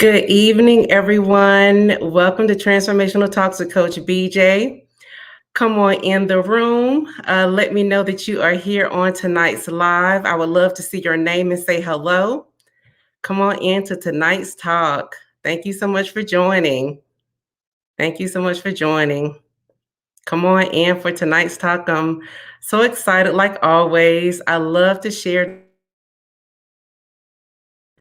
Good evening, everyone. Welcome to Transformational Talks with Coach BJ. Come on in the room. Let me know that you are here on tonight's live. I would love to see your name and say hello. Come on into tonight's talk. Thank you so much for joining. Thank you so much for joining. Come on in for tonight's talk. I'm so excited, like always. I love to share,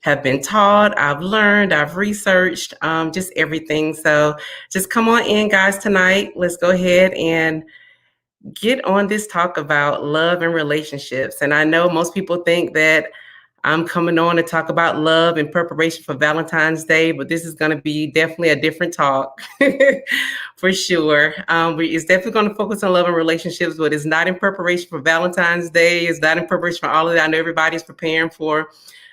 have been taught, I've learned, I've researched, just everything. So just come on in, guys, tonight. Let's go ahead and get on this talk about love and relationships. And I know most people think that I'm coming on to talk about love in preparation for Valentine's Day, but this is going to be definitely a different talk for sure. It's definitely going to focus on love and relationships, but it's not in preparation for Valentine's Day. It's not in preparation for all of that. I know everybody's preparing for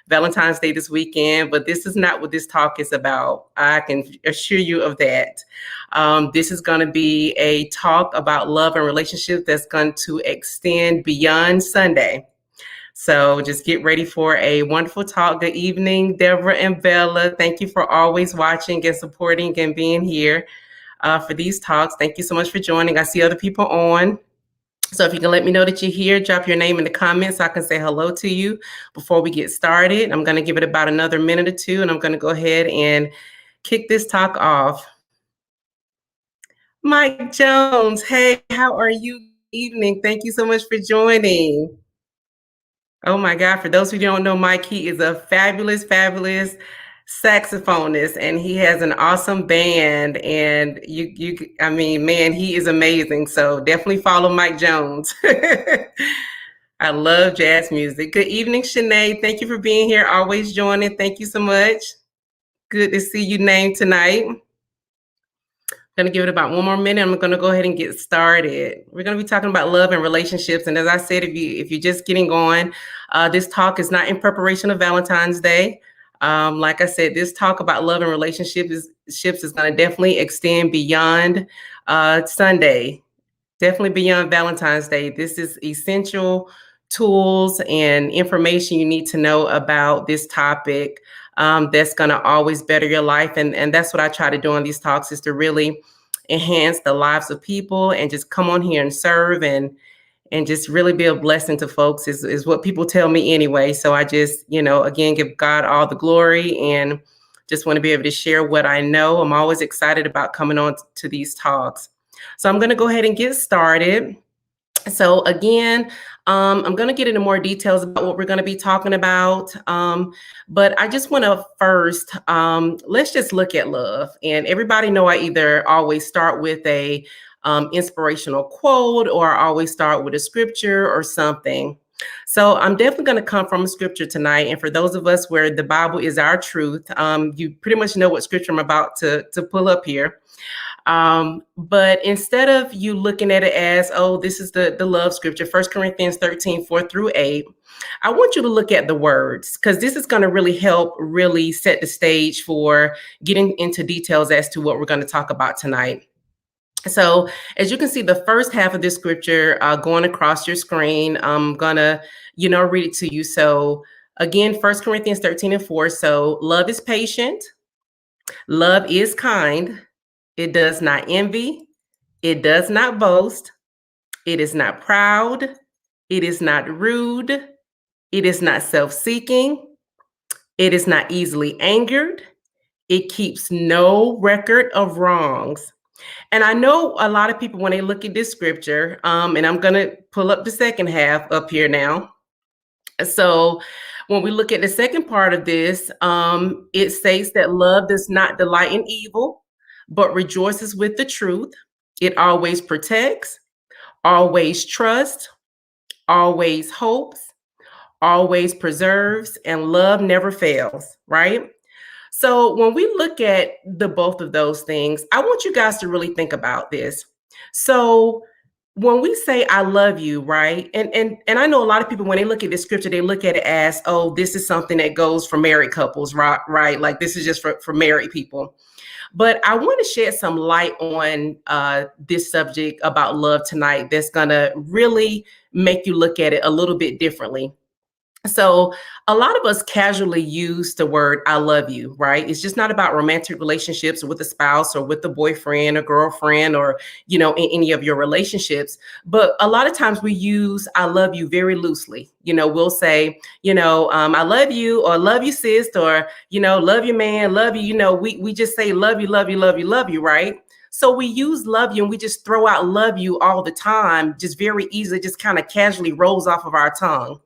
Valentine's Day this weekend, but this is not what this talk is about. I can assure you of that. This is going to be a talk about love and relationships that's going to extend beyond Sunday. So just get ready for a wonderful talk. Good evening, Deborah and Bella. Thank you for always watching and supporting and being here for these talks. Thank you so much for joining. I see other people on. So if you can let me know that you're here, drop your name in the comments so I can say hello to you before we get started. I'm going to give it about another minute or two, and I'm going to go ahead and kick this talk off. Mike Jones, hey, how are you? Evening. Thank you so much for joining. Oh my God, for those who don't know Mike, he is a fabulous saxophonist, and he has an awesome band, and I mean, man, he is amazing. So definitely follow Mike Jones. I love jazz music. Good evening, Shanae. Thank you for being here, always joining. Thank you so much. Good to see you named tonight. I'm going to give it about one more minute. I'm going to go ahead and get started. We're going to be talking about love and relationships. And as I said, if you're just getting on, this talk is not in preparation of Valentine's Day. Like I said, this talk about love and relationships is going to definitely extend beyond Sunday, definitely beyond Valentine's Day. This is essential tools and information you need to know about this topic. That's going to always better your life. And that's what I try to do on these talks, is to really enhance the lives of people and just come on here and serve and just really be a blessing to folks is what people tell me anyway. So I just, again, give God all the glory and just want to be able to share what I know. I'm always excited about coming on to these talks. So I'm going to go ahead and get started. So again, I'm going to get into more details about what we're going to be talking about. But I just want to first, let's just look at love. And everybody know I either always start with a inspirational quote, or I always start with a scripture or something. So I'm definitely going to come from a scripture tonight. And for those of us where the Bible is our truth, you pretty much know what scripture I'm about to pull up here. But instead of you looking at it as, oh, this is the love scripture, 1 Corinthians 13, 4-8, I want you to look at the words, because this is going to really help really set the stage for getting into details as to what we're going to talk about tonight. So as you can see, the first half of this scripture going across your screen, I'm going to, read it to you. So again, 1 Corinthians 13 and 4. So love is patient. Love is kind. It does not envy. It does not boast. It is not proud. It is not rude. It is not self-seeking. It is not easily angered. It keeps no record of wrongs. And I know a lot of people, when they look at this scripture, and I'm going to pull up the second half up here now. So when we look at the second part of this, it states that love does not delight in evil, but rejoices with the truth. It always protects, always trusts, always hopes, always preserves, and love never fails, right? So when we look at the both of those things, I want you guys to really think about this. So when we say I love you, right? And I know a lot of people, when they look at this scripture, they look at it as, oh, this is something that goes for married couples, right? Like this is just for married people. But I want to shed some light on this subject about love tonight that's going to really make you look at it a little bit differently. So a lot of us casually use the word I love you, right? It's just not about romantic relationships with a spouse or with a boyfriend or girlfriend or, in any of your relationships. But a lot of times we use I love you very loosely. We'll say, I love you or love you, sis, or, love you, man, love you. We just say love you, love you, love you, love you, right? So we use love you and we just throw out love you all the time, just very easily, just kind of casually rolls off of our tongue.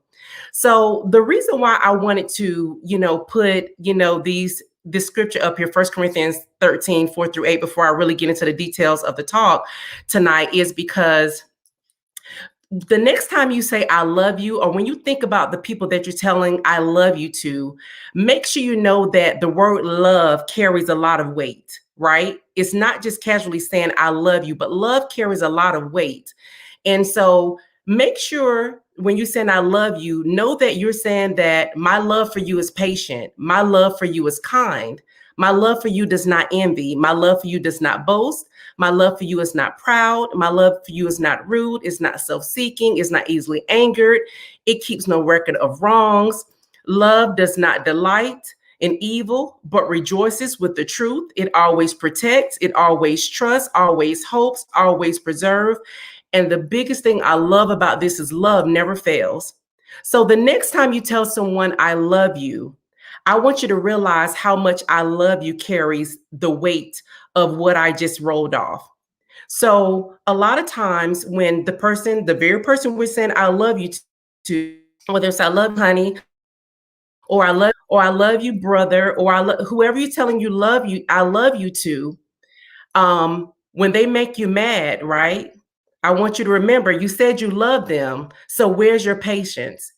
So the reason why I wanted to, put, this scripture up here, 1 Corinthians 13, 4 through 8, before I really get into the details of the talk tonight, is because the next time you say I love you, or when you think about the people that you're telling I love you to, make sure you know that the word love carries a lot of weight, right? It's not just casually saying I love you, but love carries a lot of weight. And so make sure when you saying I love you, know that you're saying that my love for you is patient. My love for you is kind. My love for you does not envy. My love for you does not boast. My love for you is not proud. My love for you is not rude. It's not self-seeking. It's not easily angered. It keeps no record of wrongs. Love does not delight in evil, but rejoices with the truth. It always protects. It always trusts, always hopes, always preserves. And the biggest thing I love about this is love never fails. So the next time you tell someone I love you, I want you to realize how much I love you carries the weight of what I just rolled off. So a lot of times when the very person we're saying I love you to, whether it's I love you, honey, or I love you, brother, or whoever you're telling you love you, I love you to, when they make you mad, right? I want you to remember you said you love them. So where's your patience?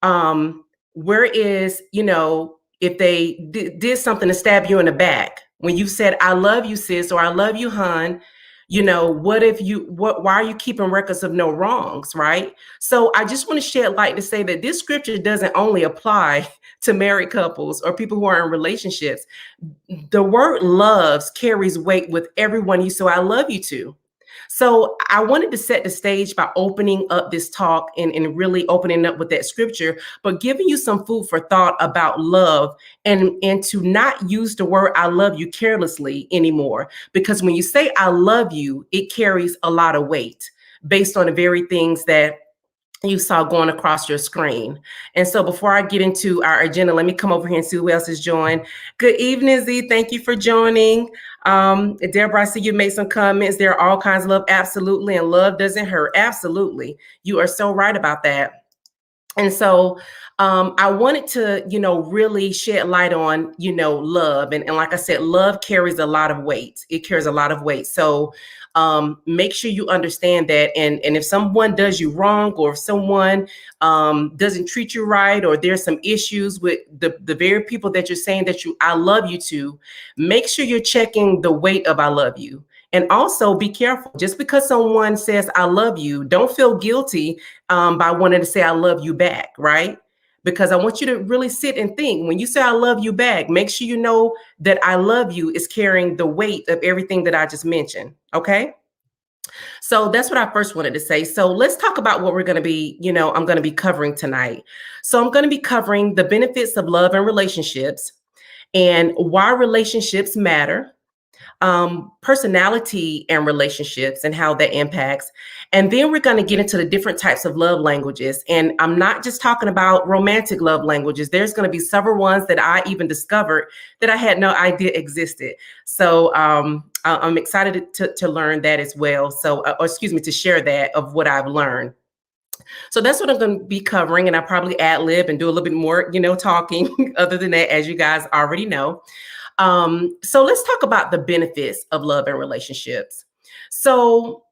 Where is, if they did something to stab you in the back, when you said, I love you, sis, or I love you, hon, why are you keeping records of no wrongs, right? So I just want to shed light to say that this scripture doesn't only apply to married couples or people who are in relationships. The word loves carries weight with everyone you so I love you to. So I wanted to set the stage by opening up this talk and really opening up with that scripture, but giving you some food for thought about love and to not use the word I love you carelessly anymore. Because when you say I love you, it carries a lot of weight based on the very things that you saw going across your screen. And so before I get into our agenda, let me come over here and see who else has joined. Good evening, Z. Thank you for joining. Deborah, I see you made some comments. There are all kinds of love. Absolutely. And love doesn't hurt. Absolutely. You are so right about that. And so I wanted to, really shed light on, love. And like I said, love carries a lot of weight. It carries a lot of weight. So make sure you understand that. And if someone does you wrong, or if someone doesn't treat you right, or there's some issues with the very people that you're saying that I love you to, make sure you're checking the weight of I love you. And also be careful. Just because someone says I love you, don't feel guilty by wanting to say I love you back, right? Because I want you to really sit and think. When you say I love you back, make sure you know that I love you is carrying the weight of everything that I just mentioned. Okay. So that's what I first wanted to say. So let's talk about what we're going to be, I'm going to be covering tonight. So I'm going to be covering the benefits of love and relationships and why relationships matter, personality and relationships and how that impacts. And then we're going to get into the different types of love languages. And I'm not just talking about romantic love languages. There's going to be several ones that I even discovered that I had no idea existed. So I'm excited to learn that as well. So, or excuse me, to share that of what I've learned. So that's what I'm going to be covering. And I probably ad lib and do a little bit more, talking other than that, as you guys already know. So let's talk about the benefits of love and relationships. So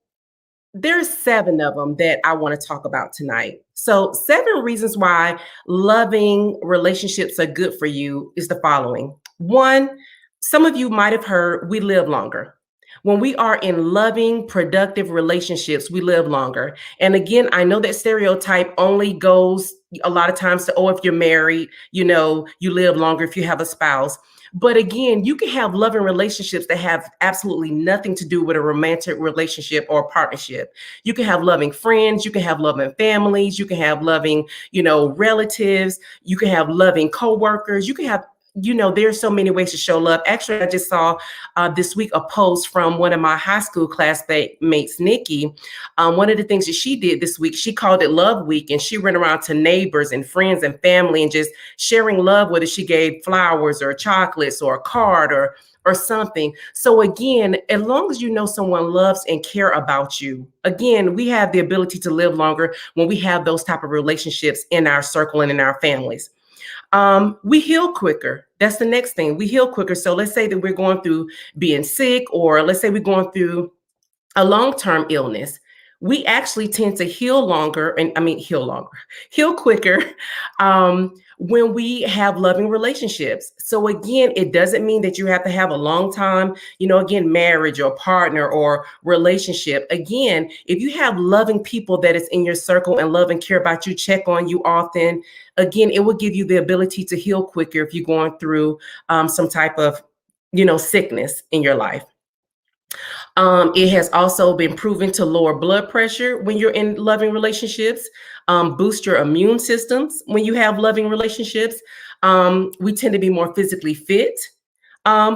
there's 7 of them that I want to talk about tonight. So 7 reasons why loving relationships are good for you is the following. 1, some of you might have heard we live longer. When we are in loving, productive relationships, we live longer. And again, I know that stereotype only goes a lot of times to, oh, if you're married, you live longer if you have a spouse. But again, you can have loving relationships that have absolutely nothing to do with a romantic relationship or partnership. You can have loving friends, you can have loving families, you can have loving, relatives, you can have loving coworkers, you can have there's so many ways to show love. Actually, I just saw this week a post from one of my high school classmates, Nikki. One of the things that she did this week, she called it Love Week, and she went around to neighbors and friends and family and just sharing love, whether she gave flowers or chocolates or a card or something. So again, as long as you know someone loves and care about you, again, we have the ability to live longer when we have those type of relationships in our circle and in our families. We heal quicker. That's the next thing. We heal quicker. So let's say that we're going through being sick, or let's say we're going through a long-term illness. We actually tend to heal longer, and heal quicker when we have loving relationships. So again, it doesn't mean that you have to have a long time, again, marriage or partner or relationship. Again, if you have loving people that is in your circle and love and care about you, check on you often, again, it will give you the ability to heal quicker if you're going through some type of, sickness in your life. It has also been proven to lower blood pressure when you're in loving relationships, boost your immune systems when you have loving relationships. We tend to be more physically fit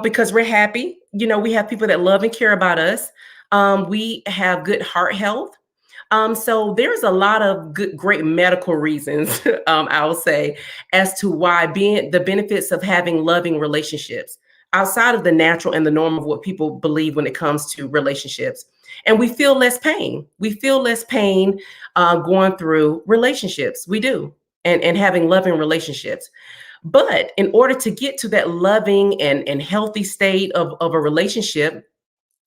because we're happy. We have people that love and care about us. We have good heart health. So there's a lot of great medical reasons, I will say, as to why being the benefits of having loving relationships outside of the natural and the norm of what people believe when it comes to relationships. And we feel less pain. We feel less pain going through relationships. We do, and having loving relationships. But in order to get to that loving and healthy state of a relationship,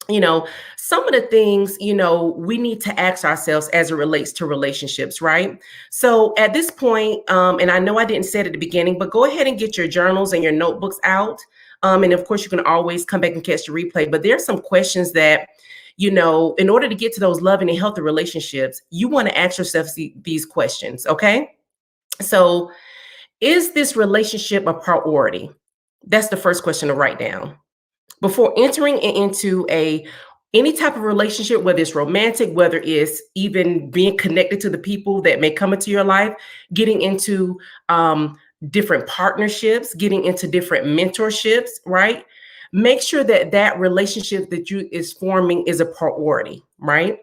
some of the things, we need to ask ourselves as it relates to relationships, right? So at this point, and I know I didn't say it at the beginning, but go ahead and get your journals and your notebooks out. And of course, you can always come back and catch the replay. But there are some questions that, in order to get to those loving and healthy relationships, you want to ask yourself these questions, okay? So is this relationship a priority? That's the first question to write down. Before entering into any type of relationship, whether it's romantic, whether it's even being connected to the people that may come into your life, getting into different partnerships, getting into different mentorships, right? Make sure that that relationship that you is forming is a priority, right?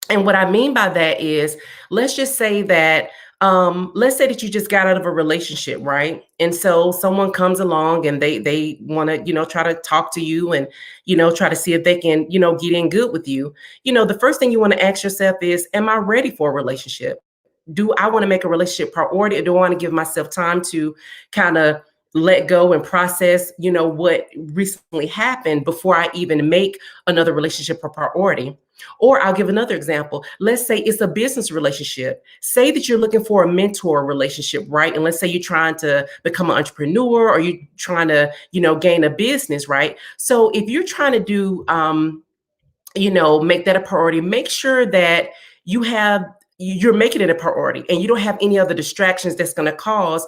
And what I mean by that is, let's just say that, let's say that you just got out of a relationship, right? And so someone comes along and they want to, try to talk to you and, try to see if they can, get in good with you. The first thing you want to ask yourself is, am I ready for a relationship? Do I want to make a relationship priority, or do I want to give myself time to kind of let go and process, what recently happened before I even make another relationship a priority? Or I'll give another example. Let's say it's a business relationship. Say that you're looking for a mentor relationship, right? And let's say you're trying to become an entrepreneur, or you're trying to, gain a business, right? So if you're trying to do, make that a priority, make sure that you're making it a priority and you don't have any other distractions that's going to cause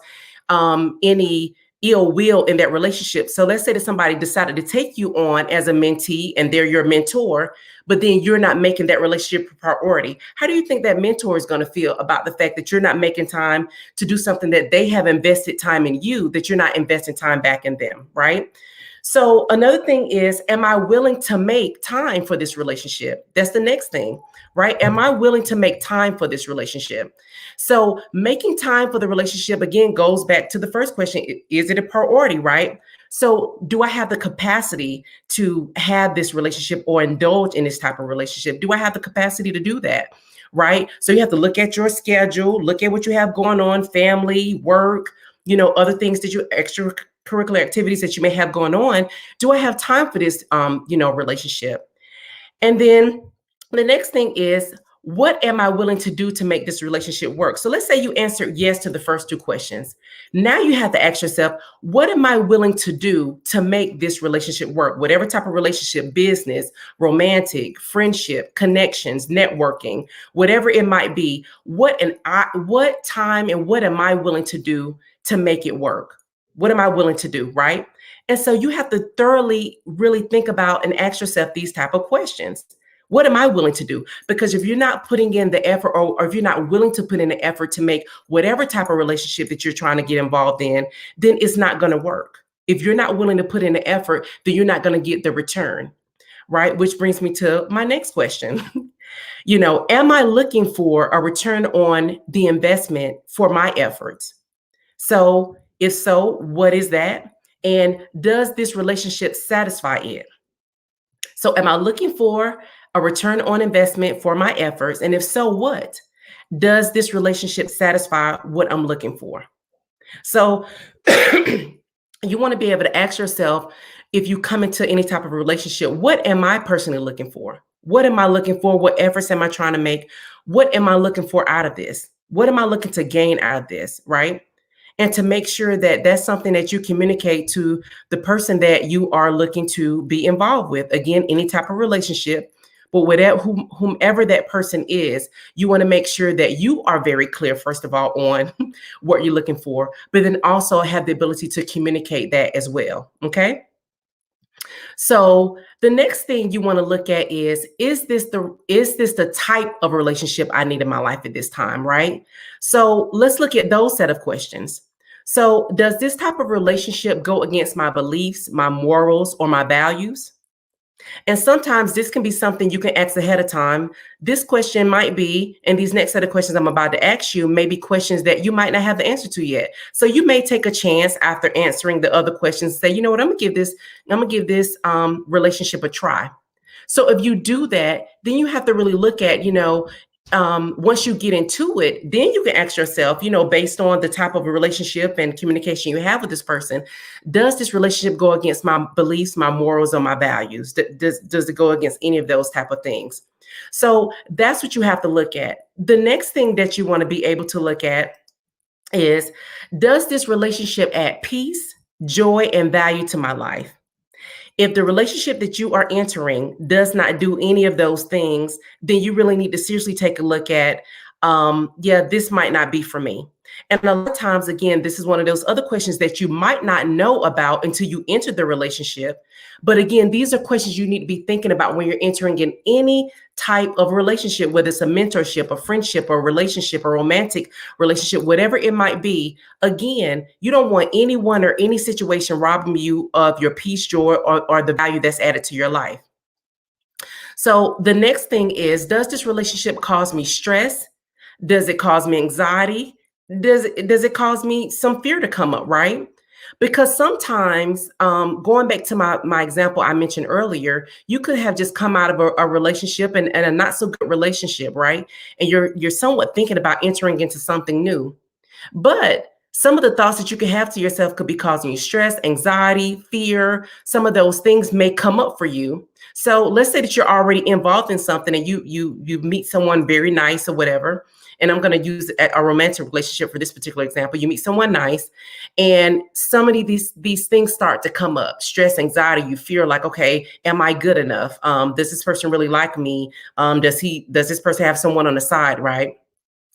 any ill will in that relationship. So let's say that somebody decided to take you on as a mentee and they're your mentor, but then you're not making that relationship a priority. How do you think that mentor is going to feel about the fact that you're not making time to do something that they have invested time in you, that you're not investing time back in them, right? So another thing is, am I willing to make time for this relationship? That's the next thing, right? Am I willing to make time for this relationship? So making time for the relationship, again, goes back to the first question. Is it a priority, right? So do I have the capacity to have this relationship or indulge in this type of relationship? Do I have the capacity to do that? Right? So you have to look at your schedule, look at what you have going on, family, work, other things that you extracurricular activities that you may have going on. Do I have time for this, relationship? And then the next thing is, what am I willing to do to make this relationship work? So let's say you answered yes to the first two questions. Now you have to ask yourself, what am I willing to do to make this relationship work? Whatever type of relationship, business, romantic, friendship, connections, networking, whatever it might be, what time and what am I willing to do to make it work? What am I willing to do, right? And so you have to thoroughly really think about and ask yourself these type of questions. What am I willing to do? Because if you're not putting in the effort, or if you're not willing to put in the effort to make whatever type of relationship that you're trying to get involved in, then it's not going to work. If you're not willing to put in the effort, then you're not going to get the return, right? Which brings me to my next question. Am I looking for a return on the investment for my efforts? So, if so, what is that? And does this relationship satisfy it? So, am I looking for a return on investment for my efforts? And if so, what? Does this relationship satisfy what I'm looking for? So, you want to be able to ask yourself, if you come into any type of relationship, what am I personally looking for? What am I looking for? What efforts am I trying to make? What am I looking for out of this? What am I looking to gain out of this? Right. And to make sure that that's something that you communicate to the person that you are looking to be involved with. Again, any type of relationship, but whomever that person is, you want to make sure that you are very clear, first of all, on what you're looking for, but then also have the ability to communicate that as well. Okay. So the next thing you want to look at is this the type of relationship I need in my life at this time, right? So let's look at those set of questions. So does this type of relationship go against my beliefs, my morals, or my values? And sometimes this can be something you can ask ahead of time. This question might be, and these next set of questions I'm about to ask you may be questions that you might not have the answer to yet. So you may take a chance after answering the other questions, say, you know what, I'm gonna give this relationship a try. So if you do that, then you have to really look at, once you get into it, then you can ask yourself, based on the type of a relationship and communication you have with this person, does this relationship go against my beliefs, my morals, or my values? Does it go against any of those type of things? So that's what you have to look at. The next thing that you want to be able to look at is, does this relationship add peace, joy, and value to my life? If the relationship that you are entering does not do any of those things, then you really need to seriously take a look at, yeah, this might not be for me. And a lot of times, again, this is one of those other questions that you might not know about until you enter the relationship. But again, these are questions you need to be thinking about when you're entering in any type of relationship, whether it's a mentorship, a friendship, or a relationship, a romantic relationship, whatever it might be. Again, you don't want anyone or any situation robbing you of your peace, joy, or the value that's added to your life. So the next thing is, does this relationship cause me stress? Does it cause me anxiety? Does it cause me some fear to come up, right? Because sometimes, going back to my example I mentioned earlier, you could have just come out of a relationship, and a not so good relationship, right? And you're somewhat thinking about entering into something new. But some of the thoughts that you can have to yourself could be causing you stress, anxiety, fear. Some of those things may come up for you. So let's say that you're already involved in something, and you meet someone very nice or whatever. And I'm going to use a romantic relationship for this particular example. You meet someone nice, and some of these things start to come up: stress, anxiety. You fear, like, okay, am I good enough? Does this person really like me? Does this person have someone on the side, right?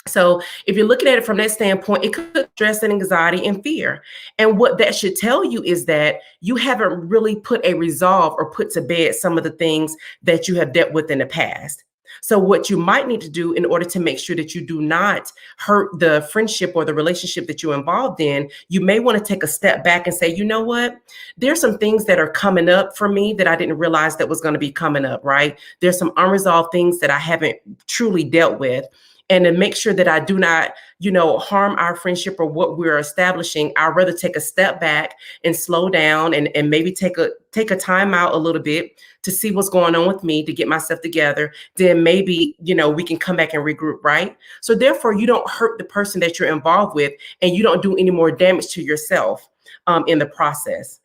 So if you're looking at it from that standpoint, it could stress and anxiety and fear. And what that should tell you is that you haven't really put a resolve or put to bed some of the things that you have dealt with in the past. So what you might need to do in order to make sure that you do not hurt the friendship or the relationship that you're involved in, you may want to take a step back and say, you know what? There's some things that are coming up for me that I didn't realize that was going to be coming up, right? There's some unresolved things that I haven't truly dealt with. And to make sure that I do not, harm our friendship or what we're establishing, I'd rather take a step back and slow down, and maybe take a time out a little bit to see what's going on with me, to get myself together. Then maybe, we can come back and regroup, right? So therefore, you don't hurt the person that you're involved with, and you don't do any more damage to yourself in the process.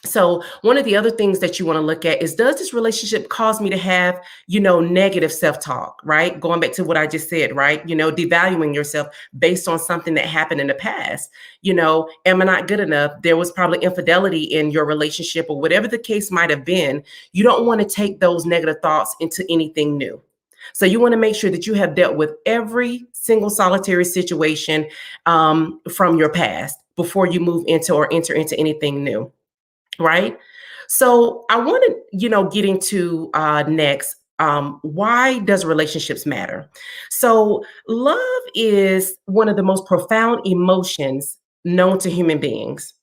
So one of the other things that you want to look at is, does this relationship cause me to have, negative self-talk, right? Going back to what I just said, right? Devaluing yourself based on something that happened in the past. Am I not good enough? There was probably infidelity in your relationship, or whatever the case might have been. You don't want to take those negative thoughts into anything new. So you want to make sure that you have dealt with every single solitary situation from your past before you move into or enter into anything new. right? So I want to, get into next. Why does relationships matter? So love is one of the most profound emotions known to human beings.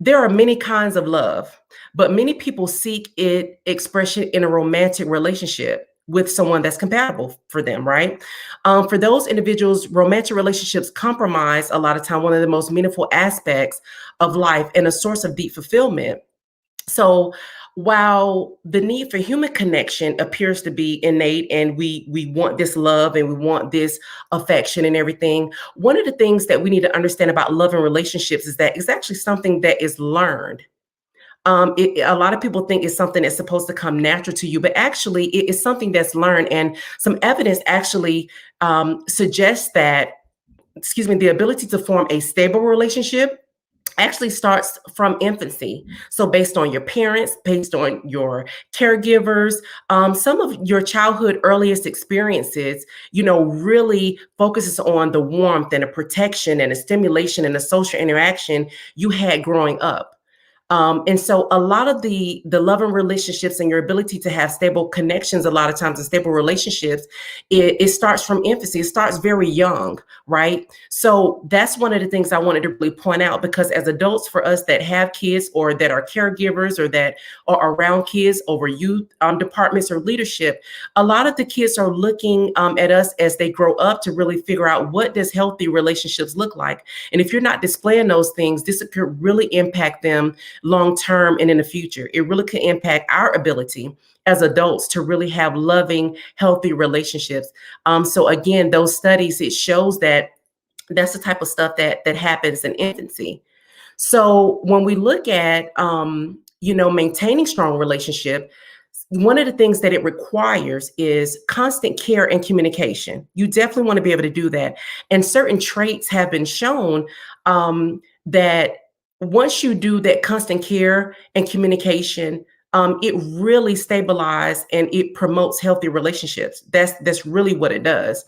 There are many kinds of love, but many people seek it expression in a romantic relationship with someone that's compatible for them, right? For those individuals, romantic relationships compromise a lot of time one of the most meaningful aspects of life and a source of deep fulfillment. So while the need for human connection appears to be innate and we want this love and we want this affection and everything, one of the things that we need to understand about love and relationships is that it's actually something that is learned. A lot of people think it's something that's supposed to come natural to you, but actually it is something that's learned. And some evidence actually suggests that, excuse me, the ability to form a stable relationship actually starts from infancy. So, based on your parents, based on your caregivers, some of your childhood earliest experiences, really focuses on the warmth and the protection and the stimulation and the social interaction you had growing up. And so a lot of the love and relationships and your ability to have stable connections a lot of times and stable relationships, it starts from infancy. It starts very young, right? So that's one of the things I wanted to really point out, because as adults, for us that have kids or that are caregivers or that are around kids over youth departments or leadership, a lot of the kids are looking at us as they grow up to really figure out, what does healthy relationships look like? And if you're not displaying those things, this could really impact them long term and in the future. It really could impact our ability as adults to really have loving, healthy relationships. So again, those studies, it shows that that's the type of stuff that happens in infancy. So when we look at maintaining strong relationship, one of the things that it requires is constant care and communication. You definitely want to be able to do that. And certain traits have been shown that once you do that constant care and communication, it really stabilizes and it promotes healthy relationships. That's really what it does.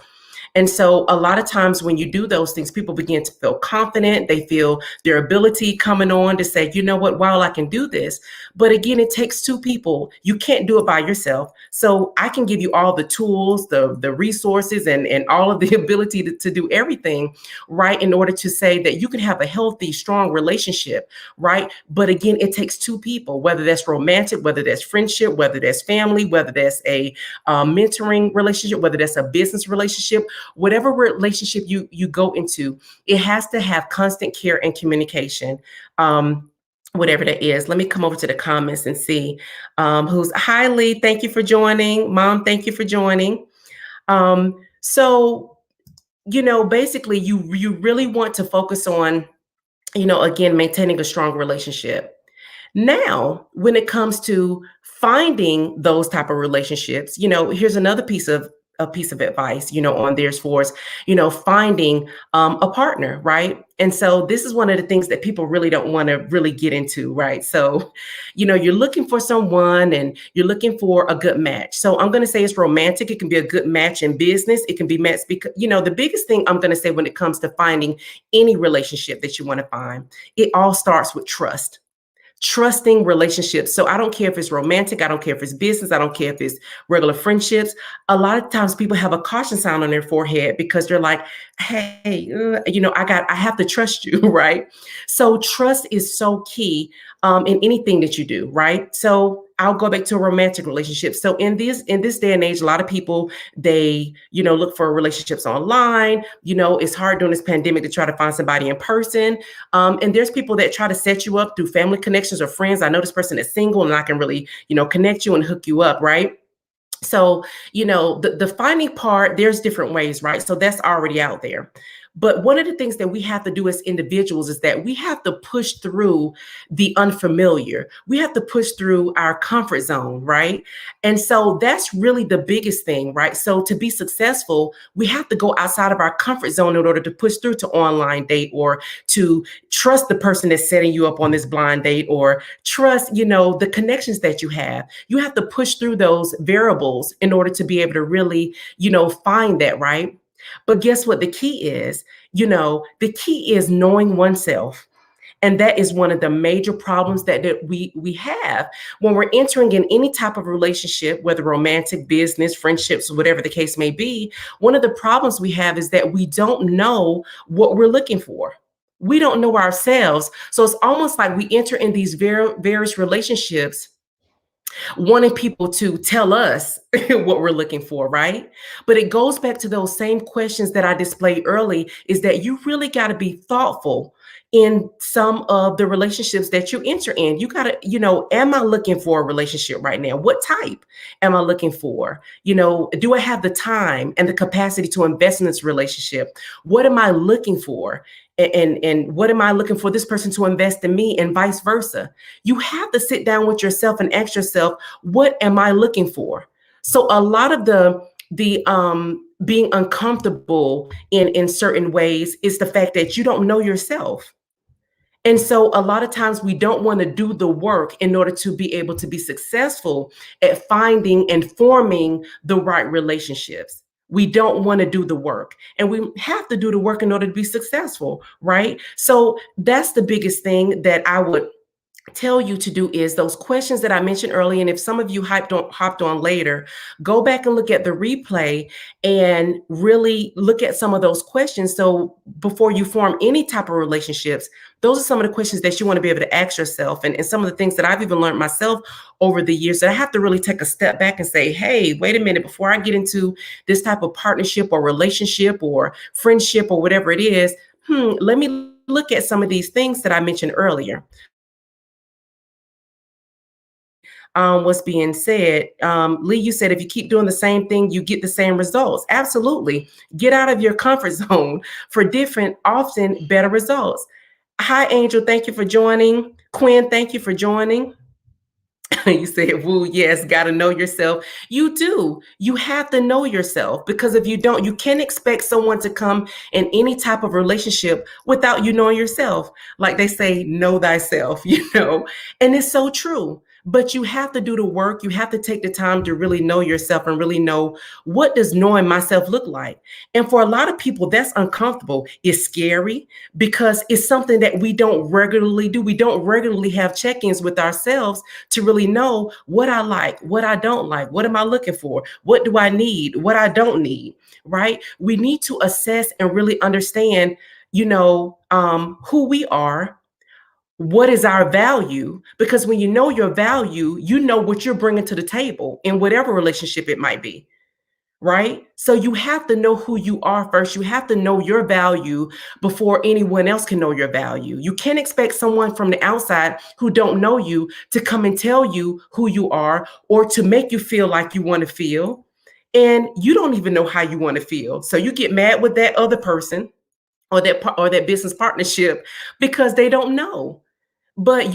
And so a lot of times when you do those things, people begin to feel confident. They feel their ability coming on to say, you know what, wow, I can do this. But again, it takes two people. You can't do it by yourself. So I can give you all the tools, the resources, and all of the ability to do everything, right, in order to say that you can have a healthy, strong relationship, right? But again, it takes two people, whether that's romantic, whether that's friendship, whether that's family, whether that's a mentoring relationship, whether that's a business relationship, whatever relationship you go into, it has to have constant care and communication. Whatever that is. Let me come over to the comments and see who's hi Lee. Thank you for joining. Mom, thank you for joining. So basically you really want to focus on, again, maintaining a strong relationship. Now, when it comes to finding those type of relationships, here's another piece of advice, on theirs for us, finding a partner, right? And so this is one of the things that people really don't want to really get into, right? So, you're looking for someone and you're looking for a good match. So I'm going to say it's romantic. It can be a good match in business. It can be matched because, the biggest thing I'm going to say when it comes to finding any relationship that you want to find, it all starts with trust. Trusting relationships. So I don't care if it's romantic, I don't care if it's business, I don't care if it's regular friendships. A lot of times people have a caution sign on their forehead because they're like, hey, I have to trust you, right? So trust is so key in anything that you do, right? So I'll go back to a romantic relationship. So in this day and age, a lot of people, they, look for relationships online. It's hard during this pandemic to try to find somebody in person. And there's people that try to set you up through family connections or friends. I know this person is single and I can really, connect you and hook you up, right? So, the finding part, there's different ways, right? So that's already out there. But one of the things that we have to do as individuals is that we have to push through the unfamiliar. We have to push through our comfort zone, right? And so that's really the biggest thing, right? So to be successful, we have to go outside of our comfort zone in order to push through to online date, or to trust the person that's setting you up on this blind date, or trust, the connections that you have. You have to push through those variables in order to be able to really, find that, right? But guess what the key is? The key is knowing oneself. And that is one of the major problems that we have when we're entering in any type of relationship, whether romantic, business, friendships, whatever the case may be. One of the problems we have is that we don't know what we're looking for. We don't know ourselves. So it's almost like we enter in these various relationships wanting people to tell us what we're looking for, right? But it goes back to those same questions that I displayed early, is that you really got to be thoughtful in some of the relationships that you enter in. You got to, am I looking for a relationship right now? What type am I looking for? Do I have the time and the capacity to invest in this relationship? What am I looking for? And what am I looking for this person to invest in me, and vice versa? You have to sit down with yourself and ask yourself, what am I looking for? So a lot of the being uncomfortable in certain ways is the fact that you don't know yourself. And so a lot of times we don't want to do the work in order to be able to be successful at finding and forming the right relationships. We don't want to do the work, and we have to do the work in order to be successful, right? So that's the biggest thing that I would tell you to do, is those questions that I mentioned earlier. And if some of you hopped on later, go back and look at the replay and really look at some of those questions. So before you form any type of relationships, those are some of the questions that you want to be able to ask yourself. And some of the things that I've even learned myself over the years, that I have to really take a step back and say, hey, wait a minute, before I get into this type of partnership or relationship or friendship or whatever it is, let me look at some of these things that I mentioned earlier. What's being said. Lee, you said if you keep doing the same thing, you get the same results. Absolutely. Get out of your comfort zone for different, often better results. Hi, Angel. Thank you for joining. Quinn, thank you for joining. You said, woo, yes, got to know yourself. You do. You have to know yourself, because if you don't, you can't expect someone to come in any type of relationship without you knowing yourself. Like they say, know thyself, and it's so true. But you have to do the work. You have to take the time to really know yourself and really know, what does knowing myself look like? And for a lot of people, that's uncomfortable. It's scary because it's something that we don't regularly do. We don't regularly have check-ins with ourselves to really know what I like, what I don't like, what am I looking for, what do I need, what I don't need, right? We need to assess and really understand, who we are, what is our value, because when you know your value, you know what you're bringing to the table in whatever relationship it might be, right? So you have to know who you are first. You have to know your value before anyone else can know your value. You can't expect someone from the outside who don't know you to come and tell you who you are, or to make you feel like you want to feel. And you don't even know how you want to feel. So you get mad with that other person, or that business partnership, because they don't know. But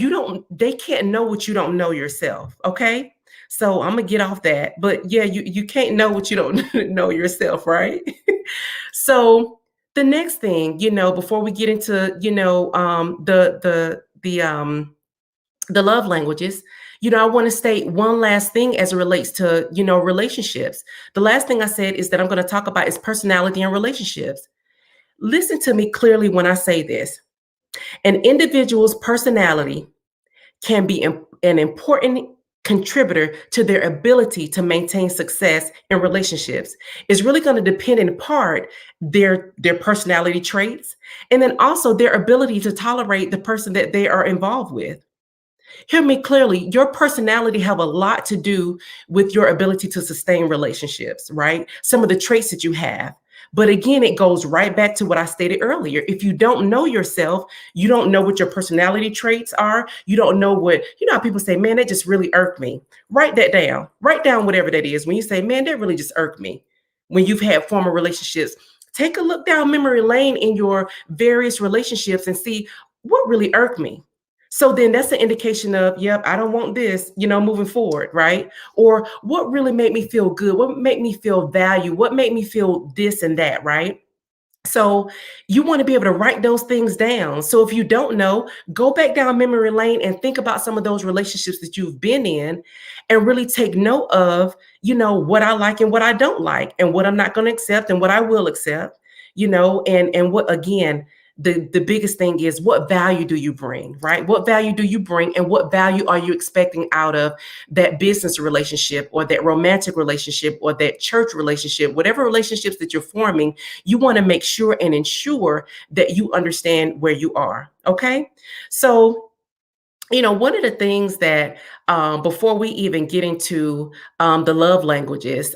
they can't know what you don't know yourself. Okay. So I'm gonna get off that. But yeah, you can't know what you don't know yourself, right? So the next thing, before we get into, the love languages, I want to state one last thing as it relates to, relationships. The last thing I said is that I'm going to talk about is personality and relationships. Listen to me clearly when I say this. An individual's personality can be an important contributor to their ability to maintain success in relationships. It's really going to depend in part their personality traits, and then also their ability to tolerate the person that they are involved with. Hear me clearly. Your personality have a lot to do with your ability to sustain relationships, right? Some of the traits that you have. But again, it goes right back to what I stated earlier. If you don't know yourself, you don't know what your personality traits are. You don't know how people say, man, that just really irked me. Write that down. Write down whatever that is. When you say, man, that really just irked me. When you've had former relationships, take a look down memory lane in your various relationships and see what really irked me. So then that's an indication of, yep, I don't want this, moving forward, right? Or what really made me feel good? What made me feel valued? What made me feel this and that, right? So you want to be able to write those things down. So if you don't know, go back down memory lane and think about some of those relationships that you've been in, and really take note of, what I like and what I don't like, and what I'm not going to accept and what I will accept, and what, again, the biggest thing is, what value do you bring, right? What value do you bring, and what value are you expecting out of that business relationship, or that romantic relationship, or that church relationship? Whatever relationships that you're forming, you want to make sure and ensure that you understand where you are. Okay. So, one of the things that, before we even get into the love languages,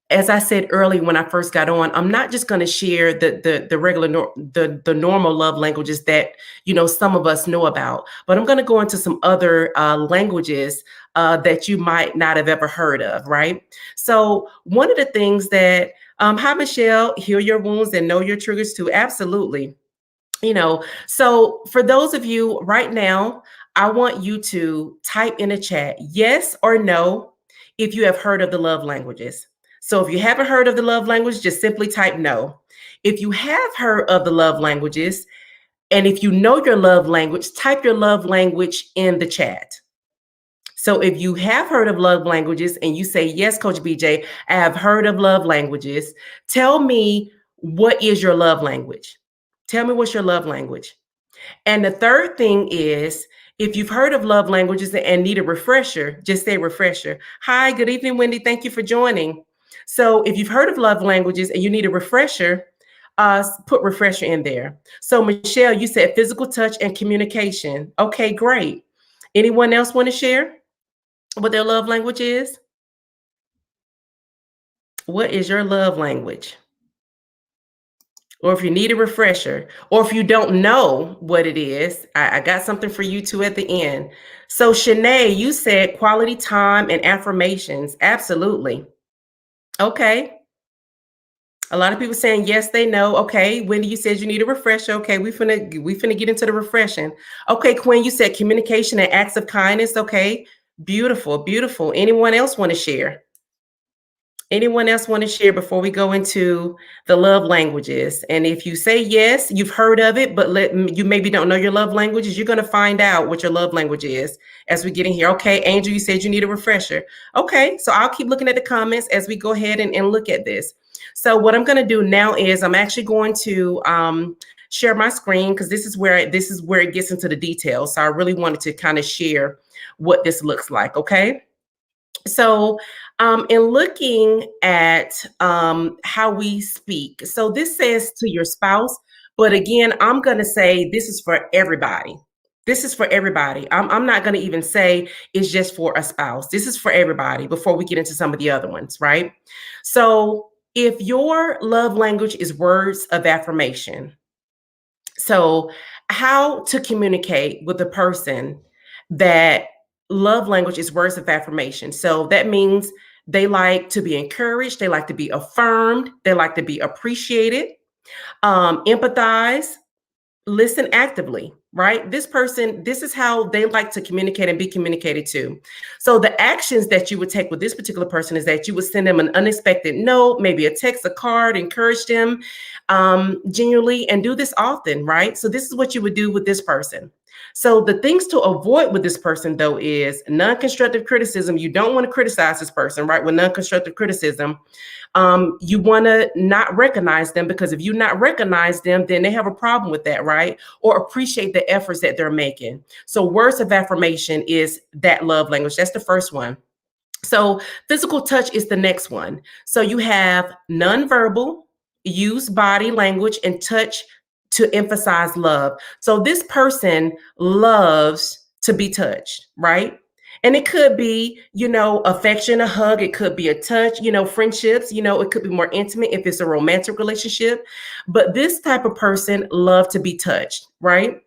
as I said earlier when I first got on, I'm not just going to share the regular the normal love languages that some of us know about, but I'm going to go into some other languages that you might not have ever heard of, right? So one of the things that, hi Michelle, heal your wounds and know your triggers too. Absolutely. So for those of you right now, I want you to type in a chat yes or no if you have heard of the love languages. So if you haven't heard of the love language, just simply type no. If you have heard of the love languages, and if you know your love language, type your love language in the chat. So if you have heard of love languages and you say, yes, Coach BJ, I have heard of love languages, tell me, what is your love language? Tell me what's your love language. And the third thing is, if you've heard of love languages and need a refresher, just say refresher. Hi, good evening, Wendy. Thank you for joining. So if you've heard of love languages and you need a refresher, put refresher in there. So Michelle, you said physical touch and communication. Okay, great. Anyone else want to share what their love language is? What is your love language? Or if you need a refresher, or if you don't know what it is, I got something for you too at the end. So Shanae, you said quality time and affirmations. Absolutely. Okay. A lot of people saying yes, they know. Okay, Wendy, you said you need a refresher. Okay, we finna get into the refreshing. Okay, Quinn, you said communication and acts of kindness. Okay, beautiful, beautiful. Anyone else want to share? Anyone else want to share before we go into the love languages? And if you say yes, you've heard of it, but you maybe don't know your love languages, you're going to find out what your love language is as we get in here. Okay, Angel, you said you need a refresher. Okay, so I'll keep looking at the comments as we go ahead and look at this. So what I'm going to do now is I'm actually going to share my screen, because this is where it gets into the details. So I really wanted to kind of share what this looks like. Okay. So, in looking at how we speak, so this says to your spouse, but again, I'm going to say this is for everybody. This is for everybody. I'm not going to even say it's just for a spouse. This is for everybody before we get into some of the other ones, right? So, if your love language is words of affirmation, so how to communicate with a person that love language is words of affirmation. So that means they like to be encouraged, they like to be affirmed, they like to be appreciated, empathize, listen actively, right? This person, this is how they like to communicate and be communicated to. So the actions that you would take with this particular person is that you would send them an unexpected note, maybe a text, a card, encourage them genuinely, and do this often, right? So this is what you would do with this person. So the things to avoid with this person, though, is non-constructive criticism. You don't want to criticize this person, right? With non-constructive criticism, you want to not recognize them, because if you not recognize them, then they have a problem with that, right? Or appreciate the efforts that they're making. So words of affirmation is that love language. That's the first one. So physical touch is the next one. So you have nonverbal, use body language and touch to emphasize love. So this person loves to be touched, right? And it could be, affection, a hug. It could be a touch, friendships, it could be more intimate if it's a romantic relationship. But this type of person love to be touched, right?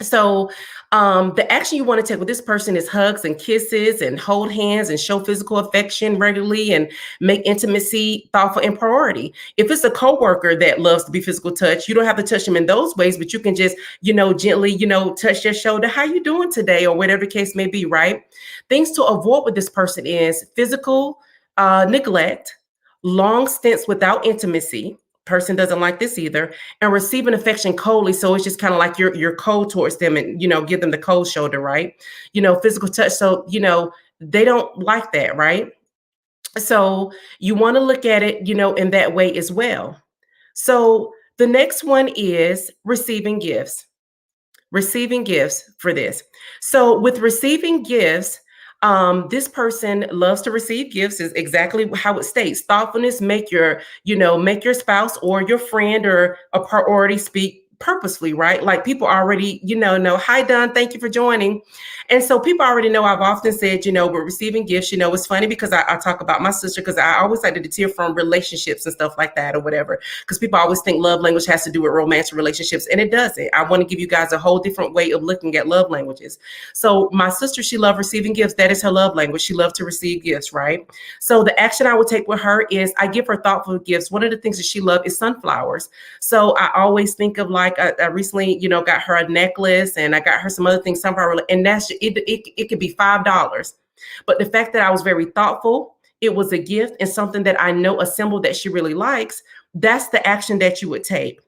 So the action you want to take with this person is hugs and kisses and hold hands and show physical affection regularly and make intimacy thoughtful and priority. If it's a coworker that loves to be physical touch, you don't have to touch them in those ways, but you can just, gently, touch their shoulder. How you doing today? Or whatever the case may be, right? Things to avoid with this person is physical neglect, long stints without intimacy. Person doesn't like this either, and receiving affection coldly. So it's just kind of like you're cold towards them, and give them the cold shoulder, right? Physical touch. So they don't like that, right? So you want to look at it, in that way as well. So The next one is receiving gifts. Receiving gifts for this. So with receiving gifts, this person loves to receive gifts is exactly how it states. Thoughtfulness make make your spouse or your friend or a priority speak purposefully, right? Like people already, know, hi Don, thank you for joining. And so people already know I've often said, we're receiving gifts, it's funny because I talk about my sister because I always like to deter from relationships and stuff like that or whatever. Because people always think love language has to do with romantic relationships, and it doesn't. I want to give you guys a whole different way of looking at love languages. So my sister, she loved receiving gifts. That is her love language. She loved to receive gifts, right? So the action I would take with her is I give her thoughtful gifts. One of the things that she loved is sunflowers. So I always think of like I recently, got her a necklace, and I got her some other things, sunflower, and that's it could be $5. But the fact that I was very thoughtful, it was a gift and something that I know, a symbol that she really likes, that's the action that you would take.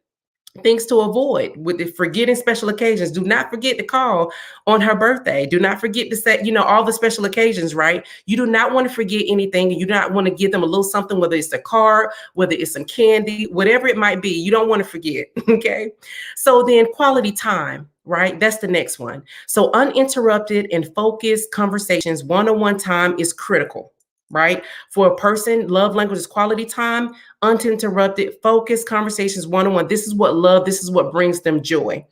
Things to avoid with the forgetting special occasions. Do not forget to call on her birthday. Do not forget to set, all the special occasions, right? You do not want to forget anything. You do not want to give them a little something, whether it's a card, whether it's some candy, whatever it might be. You don't want to forget. Okay. So then quality time, right? That's the next one. So uninterrupted and focused conversations, one-on-one time is critical, right? For a person, love language is quality time, uninterrupted, focused conversations, one-on-one. This is what brings them joy.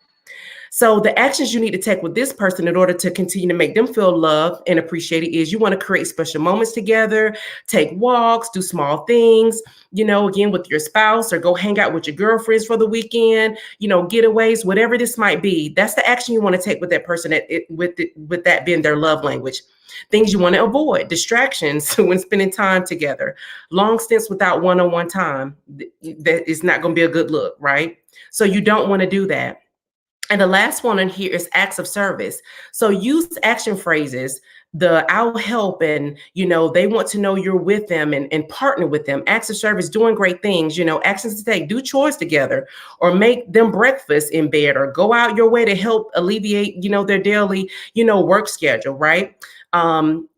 So the actions you need to take with this person in order to continue to make them feel loved and appreciated is you want to create special moments together, take walks, do small things, again, with your spouse, or go hang out with your girlfriends for the weekend, getaways, whatever this might be. That's the action you want to take with that person with that being their love language. Things you want to avoid, distractions when spending time together, long stints without one-on-one time. That is not going to be a good look, right? So you don't want to do that. And the last one in here is acts of service. So use action phrases, the I'll help, and they want to know you're with them and partner with them. Acts of service, doing great things, actions to take, do chores together, or make them breakfast in bed, or go out your way to help alleviate, their daily, work schedule, right?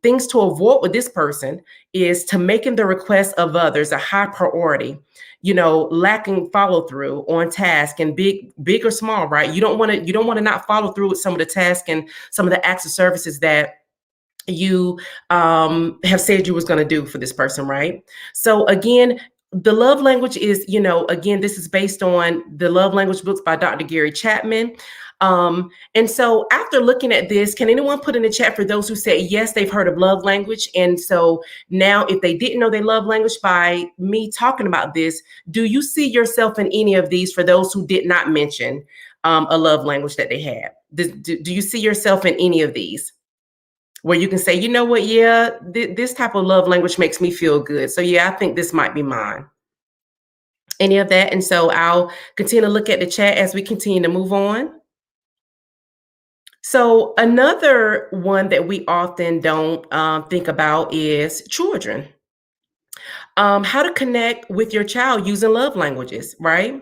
Things to avoid with this person is to making the request of others a high priority, lacking follow through on task, and big or small, right? You don't want to not follow through with some of the tasks and some of the acts of services that you have said you was going to do for this person, right? So again, the love language is, again, this is based on the love language books by Dr. Gary Chapman. And so after looking at this, can anyone put in the chat for those who say, yes, they've heard of love language? And so now if they didn't know they love language by me talking about this, do you see yourself in any of these for those who did not mention a love language that they had? Do you see yourself in any of these? Where you can say, you know what, yeah, this type of love language makes me feel good. So yeah, I think this might be mine. Any of that? And so I'll continue to look at the chat as we continue to move on. So another one that we often don't think about is children. How to connect with your child using love languages, right?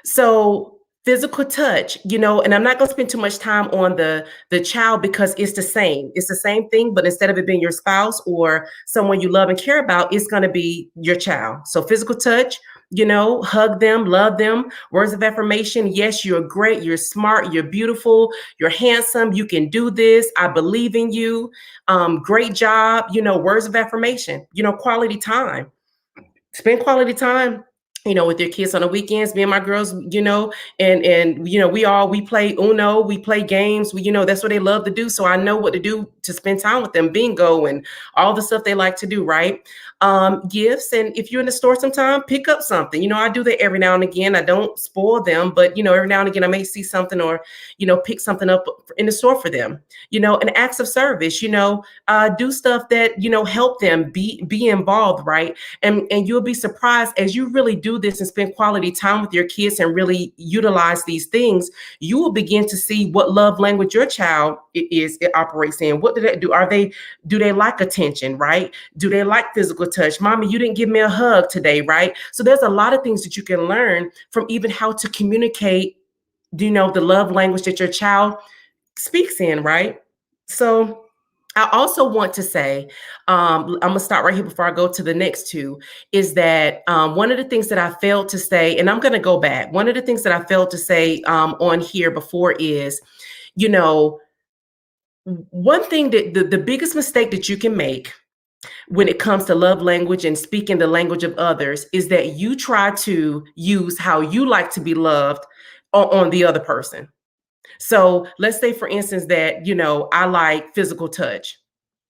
So physical touch, and I'm not going to spend too much time on the child because it's the same. It's the same thing, but instead of it being your spouse or someone you love and care about, it's going to be your child. So physical touch, hug them, love them. Words of affirmation. Yes, you're great. You're smart. You're beautiful. You're handsome. You can do this. I believe in you. Great job. Words of affirmation, quality time. Spend quality time, with your kids on the weekends. Me and my girls, and we play Uno, we play games. That's what they love to do. So I know what to do to spend time with them, bingo and all the stuff they like to do, right? Gifts. And if you're in the store sometime, pick up something. I do that every now and again. I don't spoil them, but every now and again I may see something or, pick something up in the store for them, and acts of service, do stuff that, help them be involved, right? And you'll be surprised as you really do this and spend quality time with your kids and really utilize these things, you will begin to see what love language your child it operates in. What do they do? Do they like attention, right? Do they like physical touch? Mommy, you didn't give me a hug today, right? So there's a lot of things that you can learn from even how to communicate, the love language that your child speaks in, right? So I also want to say, I'm gonna start right here before I go to the next two, is that one of the things that I failed to say, and I'm gonna go back. One of the things that I failed to say on here before is, you know, one thing that the biggest mistake that you can make when it comes to love language and speaking the language of others is that you try to use how you like to be loved on the other person. So let's say, for instance, that, I like physical touch,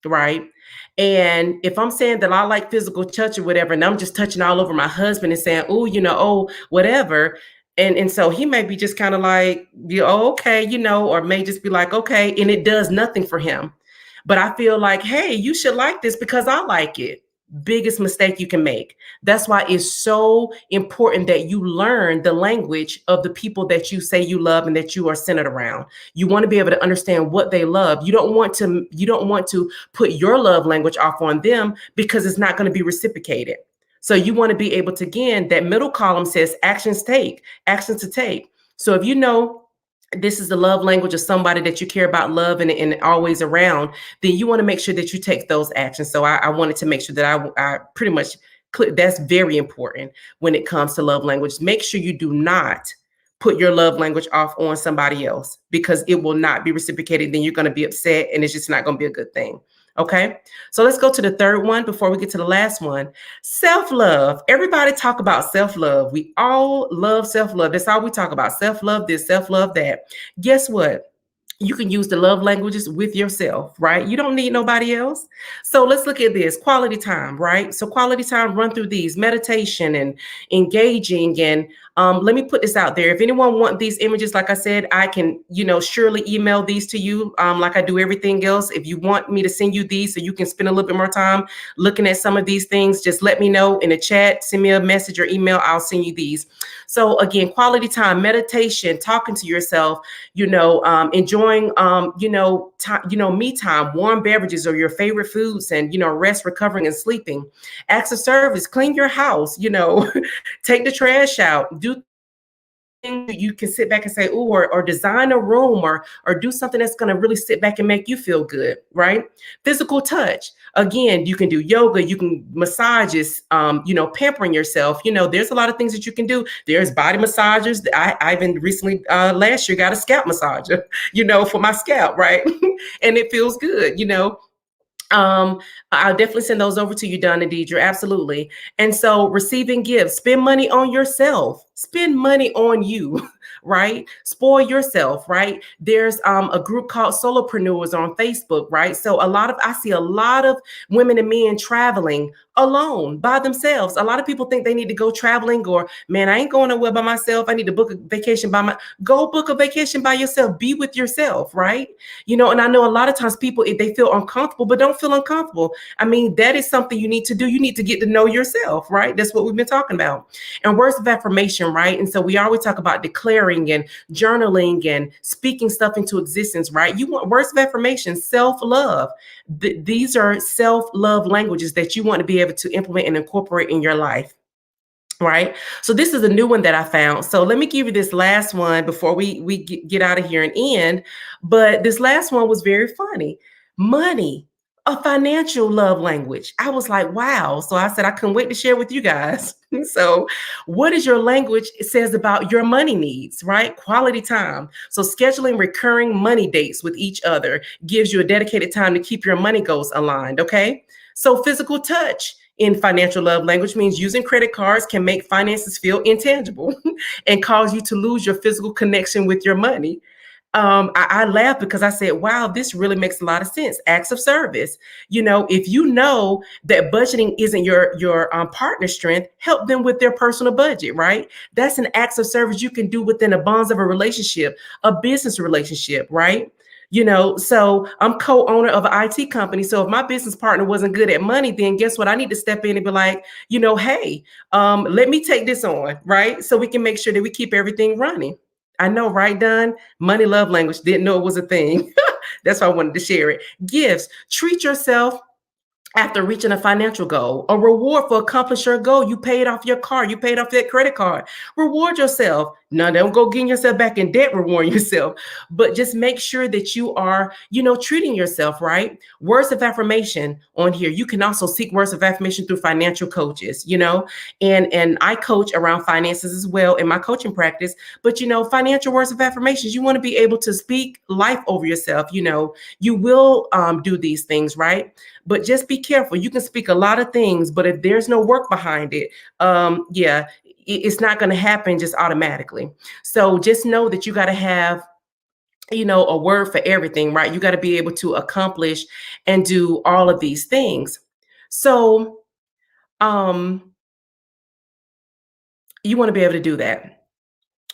right? And if I'm saying that I like physical touch or whatever, and I'm just touching all over my husband and saying, oh, oh, whatever. And so he may be just kind of like, oh, okay, or may just be like, okay, and it does nothing for him. But I feel like, hey, you should like this because I like it. Biggest mistake you can make. That's why it's so important that you learn the language of the people that you say you love and that you are centered around. You want to be able to understand what they love. You don't want to put your love language off on them because it's not going to be reciprocated. So you want to be able to, again, that middle column says actions to take. So if you know this is the love language of somebody that you care about, love and always around, then you want to make sure that you take those actions. So I wanted to make sure that I pretty much that's very important when it comes to love language. Make sure you do not put your love language off on somebody else because it will not be reciprocated. Then you're going to be upset and it's just not going to be a good thing. Okay. So let's go to the third one before we get to the last one. Self-love. Everybody talk about self-love. We all love self-love. That's all we talk about. Self-love this, self-love that. Guess what? You can use the love languages with yourself, right? You don't need nobody else. So let's look at this quality time, right? So quality time, run through these meditation and engaging. And let me put this out there. If anyone want these images, like I said, I can, surely email these to you like I do everything else. If you want me to send you these so you can spend a little bit more time looking at some of these things, just let me know in the chat, send me a message or email. I'll send you these. So again, quality time, meditation, talking to yourself, enjoying, me time, warm beverages or your favorite foods and, rest, recovering and sleeping. Acts of service, clean your house, take the trash out, do you can sit back and say, oh, or design a room or do something that's going to really sit back and make you feel good, right? Physical touch. Again, you can do yoga, you can massages, pampering yourself. There's a lot of things that you can do. There's body massagers. I even recently, last year, got a scalp massager, for my scalp, right? And it feels good, I'll definitely send those over to you, Donna Deidre. Absolutely. And so receiving gifts, spend money on yourself, spend money on you, right? Spoil yourself, right? There's a group called Solopreneurs on Facebook, right? So I see a lot of women and men traveling alone by themselves. A lot of people think they need to go traveling or, man, I ain't going nowhere by myself. I need to book a vacation go book a vacation by yourself, be with yourself, right? And I know a lot of times people, if they feel uncomfortable, but don't feel uncomfortable. I mean, that is something you need to do. You need to get to know yourself, right? That's what we've been talking about. And words of affirmation, right? And so we always talk about declaring and journaling and speaking stuff into existence, right? You want words of affirmation, self-love. These are self-love languages that you want to be able to implement and incorporate in your life. Right. So this is a new one that I found. So let me give you this last one before we get out of here and end. But this last one was very funny. Money, a financial love language. I was like, wow. So I said, I couldn't wait to share with you guys. So what is your language? It says about your money needs, right? Quality time. So scheduling recurring money dates with each other gives you a dedicated time to keep your money goals aligned. Okay. So physical touch in financial love language means using credit cards can make finances feel intangible and cause you to lose your physical connection with your money. I laughed because I said, wow, this really makes a lot of sense. Acts of service. If you know that budgeting isn't your partner's strength, help them with their personal budget, right? That's an act of service you can do within the bonds of a relationship, a business relationship, right? So I'm co-owner of an IT company. So if my business partner wasn't good at money, then guess what? I need to step in and be like, hey, let me take this on, right? So we can make sure that we keep everything running. I know, right, Don? Money love language, didn't know it was a thing. That's why I wanted to share it. Gifts, treat yourself after reaching a financial goal, a reward for accomplishing your goal. You paid off your car, you paid off that credit card. Reward yourself. Now, don't go getting yourself back in debt, rewarding yourself, but just make sure that you are, treating yourself right. Words of affirmation on here. You can also seek words of affirmation through financial coaches, and I coach around finances as well in my coaching practice. But financial words of affirmations, you want to be able to speak life over yourself. You will do these things, right? But just be careful. You can speak a lot of things, but if there's no work behind it, yeah, it's not going to happen just automatically. So just know that you got to have, a word for everything, right? You got to be able to accomplish and do all of these things. So, you want to be able to do that.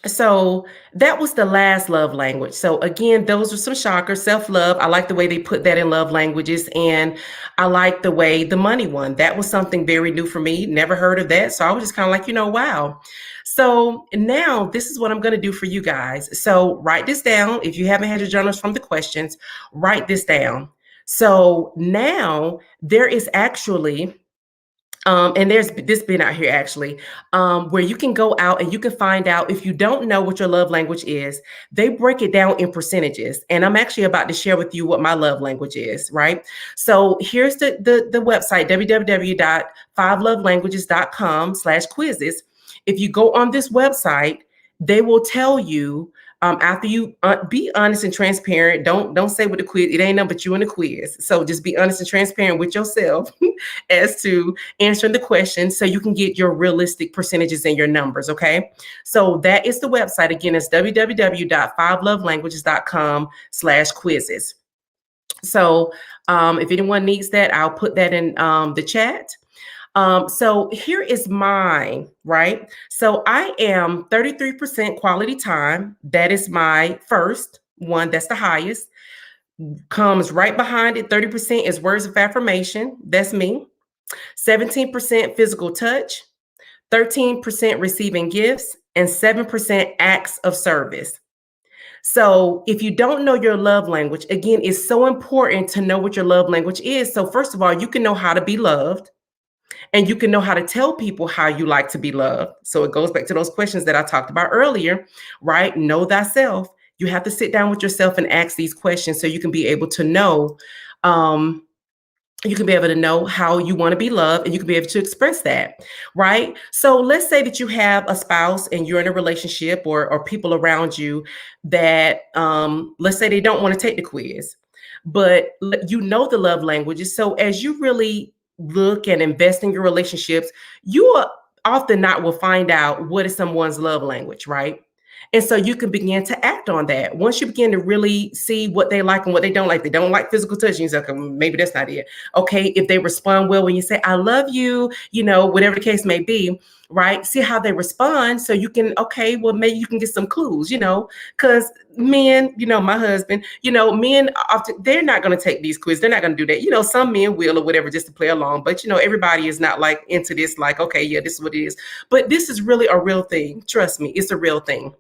So that was the last love language. So again, those are some shockers. Self-love. I like the way they put that in love languages. And I like the way the money one. That was something very new for me. Never heard of that. So I was just kind of like, wow. So now this is what I'm going to do for you guys. So write this down. If you haven't had your journals from the questions, write this down. So now there is actually and there's this been out here actually, where you can go out and you can find out if you don't know what your love language is. They break it down in percentages, and I'm actually about to share with you what my love language is. Right. So here's the website www.5lovelanguages.com/quizzes. If you go on this website, they will tell you. After you be honest and transparent, don't say with the quiz, it ain't nothing but you in the quiz. So just be honest and transparent with yourself as to answering the question so you can get your realistic percentages and your numbers. Okay. So that is the website. Again, it's www.5lovelanguages.com/quizzes. So if anyone needs that, I'll put that in the chat. So here is mine, right? So I am 33% quality time. That is my first one. That's the highest. Comes right behind it. 30% is words of affirmation. That's me. 17% physical touch. 13% receiving gifts. And 7% acts of service. So if you don't know your love language, again, it's so important to know what your love language is. So first of all, you can know how to be loved. And you can know how to tell people how you like to be loved. So it goes back to those questions that I talked about earlier, right? Know thyself. You have to sit down with yourself and ask these questions so you can be able to know how you want to be loved, and you can be able to express that, right? So let's say that you have a spouse and you're in a relationship, or people around you that let's say they don't want to take the quiz, but you know the love languages. So as you really look and invest in your relationships, you are often not will find out what is someone's love language, right? And so you can begin to act on that. Once you begin to really see what they like and what they don't like. They don't like physical touch. You say, okay, maybe that's not it. Okay, if they respond well when you say, I love you, whatever the case may be, right? See how they respond. So you can, okay, well, maybe you can get some clues, because men, my husband, men often, they're not going to take these quizzes. They're not going to do that. Some men will or whatever, just to play along. But, everybody is not like into this, like, okay, yeah, this is what it is. But this is really a real thing. Trust me, it's a real thing.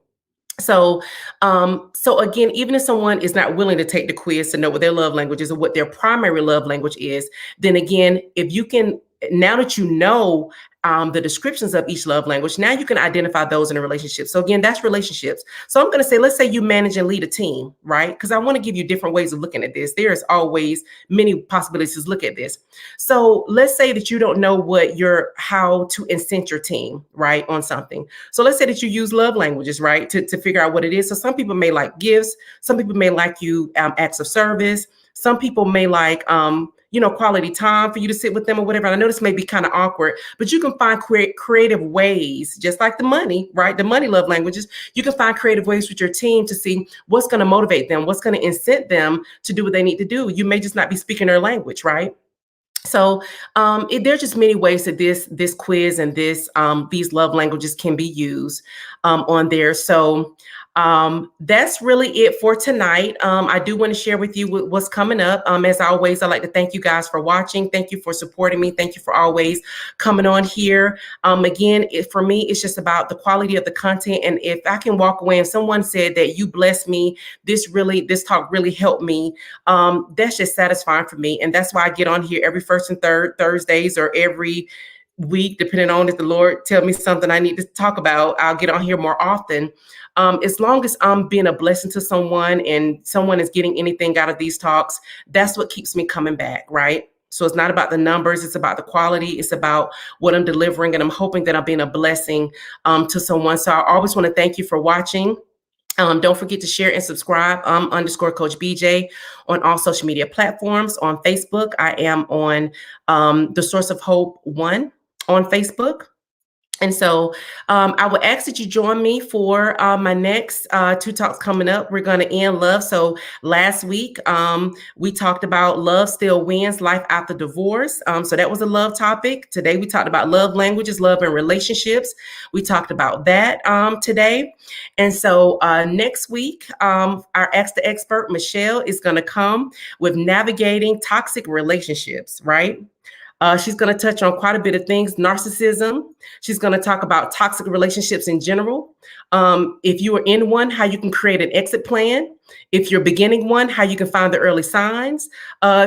So again, even if someone is not willing to take the quiz to know what their love language is or what their primary love language is, then again, if you can, now that you know the descriptions of each love language, now you can identify those in a relationship. So again, that's relationships. So I'm going to say, let's say you manage and lead a team, right? Because I want to give you different ways of looking at this. There's always many possibilities to look at this. So let's say that you don't know how to incent your team, right, on something. So let's say that you use love languages, right, to figure out what it is. So some people may like gifts. Some people may like you acts of service. Some people may like quality time for you to sit with them or whatever. I know this may be kind of awkward, but you can find creative ways, just like the money, right? The money love languages. You can find creative ways with your team to see what's going to motivate them, what's going to incent them to do what they need to do. You may just not be speaking their language, right? So there's just many ways that this quiz and these love languages can be used on there. So That's really it for tonight. I do want to share with you what's coming up. As always, I'd like to thank you guys for watching. Thank you for supporting me. Thank you for always coming on here. Again, for me, it's just about the quality of the content. And if I can walk away and someone said that you blessed me, this talk really helped me, that's just satisfying for me. And that's why I get on here every first and third Thursdays, or every week, depending on if the Lord tell me something I need to talk about. I'll get on here more often. As long as I'm being a blessing to someone and someone is getting anything out of these talks, that's what keeps me coming back, right? So it's not about the numbers, it's about the quality, it's about what I'm delivering, and I'm hoping that I'm being a blessing to someone. So I always want to thank you for watching. Don't forget to share and subscribe. Underscore Coach BJ on all social media platforms. On Facebook, I am on The Source of Hope 1 on Facebook. And so I would ask that you join me for my next two talks coming up. We're going to end love. So last week, we talked about love still wins, life after divorce. So that was a love topic. Today, we talked about love languages, love and relationships. We talked about that today. And so next week, our Ask the Expert, Michelle, is going to come with navigating toxic relationships, right? She's going to touch on quite a bit of things. Narcissism. She's going to talk about toxic relationships in general. If you are in one, how you can create an exit plan. If you're beginning one, how you can find the early signs.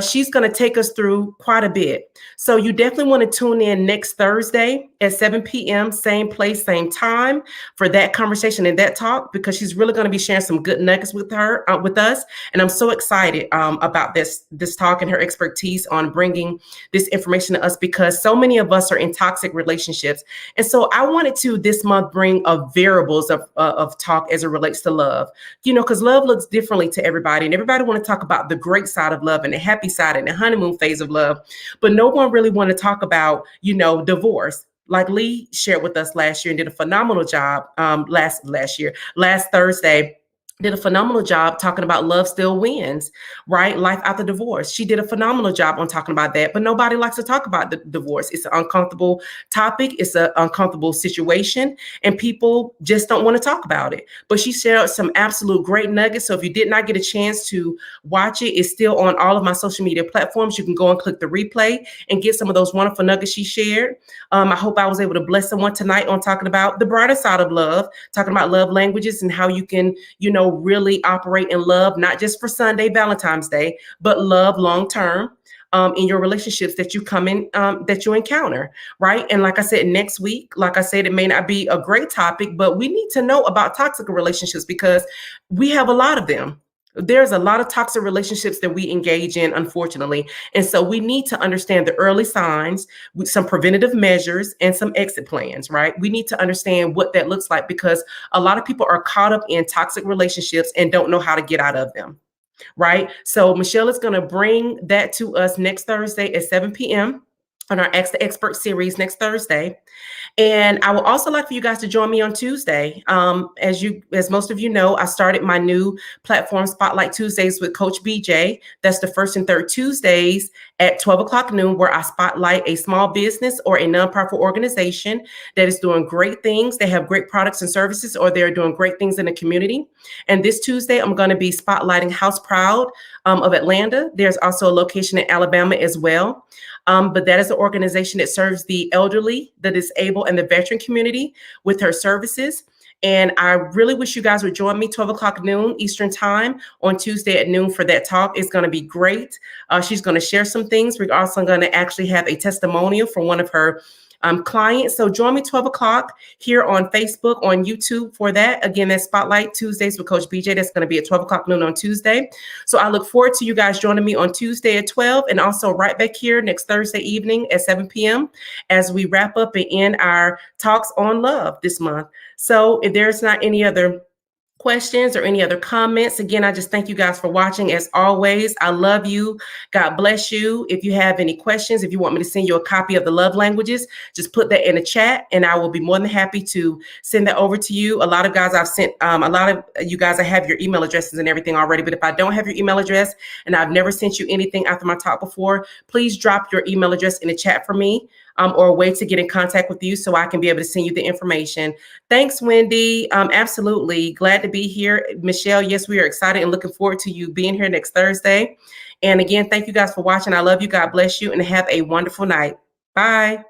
She's going to take us through quite a bit. So you definitely want to tune in next Thursday at 7 p.m., same place, same time for that conversation and that talk, because she's really going to be sharing some good nuggets with us. And I'm so excited about this talk and her expertise on bringing this information to us, because so many of us are in toxic relationships. And so I wanted to this month bring variables of talk as it relates to love, because love looks differently to everybody, and everybody want to talk about the great side of love and the happy side and the honeymoon phase of love, but no one really want to talk about divorce, like Lee shared with us last year and did a phenomenal job last Thursday. Did a phenomenal job talking about love still wins, right? Life after divorce. She did a phenomenal job on talking about that, but nobody likes to talk about the divorce. It's an uncomfortable topic. It's an uncomfortable situation, and people just don't want to talk about it. But she shared some absolute great nuggets. So if you did not get a chance to watch it, it's still on all of my social media platforms. You can go and click the replay and get some of those wonderful nuggets she shared. I hope I was able to bless someone tonight on talking about the brighter side of love, talking about love languages and how you can, really operate in love, not just for Sunday, Valentine's Day, but love long-term in your relationships that you that you encounter, right? And like I said, next week, like I said, it may not be a great topic, but we need to know about toxic relationships because we have a lot of them. There's a lot of toxic relationships that we engage in, unfortunately. And so we need to understand the early signs with some preventative measures and some exit plans, right? We need to understand what that looks like because a lot of people are caught up in toxic relationships and don't know how to get out of them, right? So Michelle is going to bring that to us next Thursday at 7 p.m. on our Ask the Expert series next Thursday. And I would also like for you guys to join me on Tuesday. As most of you know, I started my new platform, Spotlight Tuesdays with Coach BJ. That's the first and third Tuesdays at 12 o'clock noon, where I spotlight a small business or a nonprofit organization that is doing great things. They have great products and services, or they're doing great things in the community. And this Tuesday, I'm going to be spotlighting House Proud of Atlanta. There's also a location in Alabama as well. But that is an organization that serves the elderly, the disabled, and the veteran community with her services. And I really wish you guys would join me 12 o'clock noon Eastern time on Tuesday at noon for that talk. It's going to be great. She's going to share some things. We're also going to actually have a testimonial from one of her clients. So join me 12 o'clock here on Facebook, on YouTube for that. Again, that's Spotlight Tuesdays with Coach BJ. That's going to be at 12 o'clock noon on Tuesday. So I look forward to you guys joining me on Tuesday at 12 and also right back here next Thursday evening at 7 p.m. as we wrap up and end our talks on love this month. So if there's not any other questions or any other comments, again, I just thank you guys for watching. As always, I love you. God bless you. If you have any questions, if you want me to send you a copy of the love languages, just put that in the chat and I will be more than happy to send that over to you. A lot of guys I've sent, a lot of you guys, I have your email addresses and everything already, but if I don't have your email address and I've never sent you anything after my talk before, please drop your email address in the chat for me. or a way to get in contact with you so I can be able to send you the information. Thanks, Wendy. Absolutely. Glad to be here. Michelle, yes, we are excited and looking forward to you being here next Thursday. And again, thank you guys for watching. I love you. God bless you and have a wonderful night. Bye.